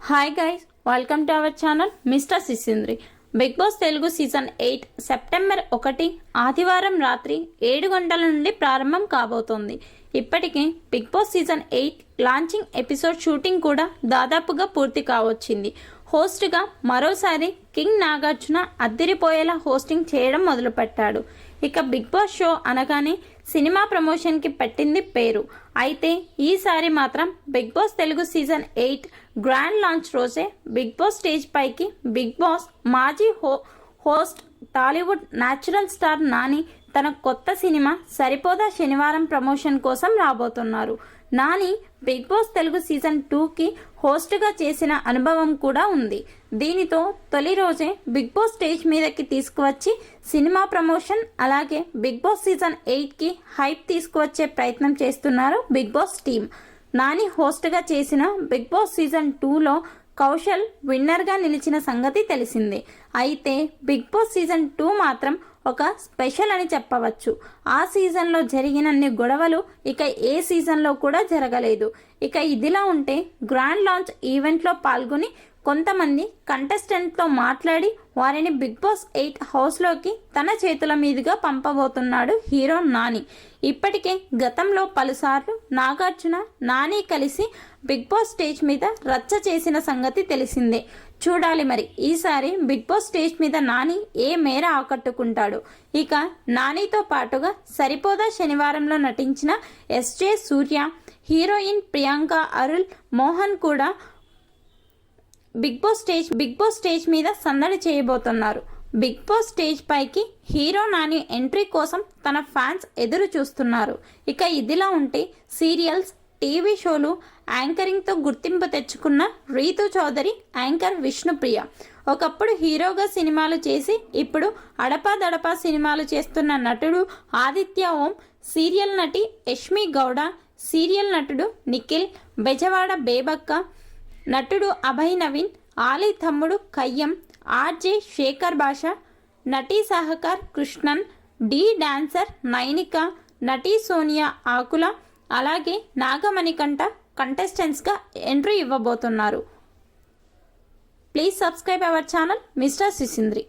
Hi guys, welcome to our channel mister Sisindri. Bigg Boss Telugu season 8 September 1 ఆదివారం రాత్రి 7 గంటల నుండి ప్రారంభం కాబోతోంది. ఇప్పటికే Bigg Boss season 8 launching episode shooting కూడా దాదాపుగా పూర్తి కావచ్చింది. హోస్ట్గా మరోసారి కింగ్ నాగార్జున అద్దిరిపోయేలా హోస్టింగ్ చేయడం మొదలుపెట్టాడు. ఇక బిగ్ బాస్ షో అనగానే సినిమా ప్రమోషన్కి పెట్టింది పేరు. అయితే ఈసారి మాత్రం Bigg Boss Telugu season 8 grand launch రోజే బిగ్ బాస్ స్టేజ్ పైకి బిగ్ బాస్ మాజీ host Tollywood natural star Nani తన కొత్త సినిమా సరిపోదా శనివారం ప్రమోషన్ కోసం రాబోతున్నారు. Nani Bigg Boss Telugu season 2కి హోస్ట్గా చేసిన అనుభవం కూడా ఉంది. దీనితో తొలి రోజే బిగ్ బాస్ స్టేజ్ మీదకి తీసుకువచ్చి సినిమా ప్రమోషన్ అలాగే బిగ్ బాస్ సీజన్ 8కి హైప్ తీసుకువచ్చే ప్రయత్నం చేస్తున్నారు బిగ్ బాస్ టీమ్. నాని హోస్ట్గా చేసిన బిగ్ బాస్ సీజన్ 2లో కౌశల్ విన్నర్గా నిలిచిన సంగతి తెలిసిందే. అయితే బిగ్ బాస్ సీజన్ 2 మాత్రం ఒక స్పెషల్ అని చెప్పవచ్చు. ఆ సీజన్లో జరిగినన్ని గొడవలు ఇక ఏ సీజన్లో కూడా జరగలేదు. ఇక ఇదిలా ఉంటే గ్రాండ్ లాంచ్ ఈవెంట్లో పాల్గొని కొంతమంది కంటెస్టెంట్తో మాట్లాడి వారిని బిగ్ బాస్ 8 హౌస్లోకి తన చేతుల మీదుగా పంపబోతున్నాడు హీరో నాని. ఇప్పటికే గతంలో పలుసార్లు నాగార్జున నాని కలిసి బిగ్ బాస్ స్టేజ్ మీద రచ్చ చేసిన సంగతి తెలిసిందే. చూడాలి మరి ఈసారి బిగ్ బాస్ స్టేజ్ మీద నాని ఏ మేర ఆకట్టుకుంటాడు. ఇక నానితో పాటుగా సరిపోదా శనివారంలో నటించిన ఎస్జే సూర్య, హీరోయిన్ ప్రియాంక అరుల్ మోహన్ కూడా బిగ్ బాస్ స్టేజ్ మీద సందడి చేయబోతున్నారు. బిగ్ బాస్ స్టేజ్ పైకి హీరో నాని ఎంట్రీ కోసం తన ఫ్యాన్స్ ఎదురు చూస్తున్నారు. ఇక ఇదిలా ఉంటే సీరియల్స్, టీవీ షోలు యాంకరింగ్తో గుర్తింపు తెచ్చుకున్న రీతు చౌదరి యాంకర్ విష్ణుప్రియ ఒకప్పుడు హీరోగా సినిమాలు చేసి ఇప్పుడు అడపాదడపా సినిమాలు చేస్తున్న నటుడు ఆదిత్య ఓం, సీరియల్ నటి యష్మి గౌడ, సీరియల్ నటుడు నిఖిల్, బెజవాడ బేబక్క, నటుడు అభయ్ నవీన్, ఆలీ తమ్ముడు కయ్యం, ఆర్జే శేఖర్ భాష, నటీ సహకార్ కృష్ణన్, డి డాన్సర్ నైనిక, నటీ సోనియా ఆకుల అలాగే నాగమణికంఠ కంటెస్టెంట్స్గా ఎంట్రీ ఇవ్వబోతున్నారు. Please subscribe our channel mister సిసింద్రి.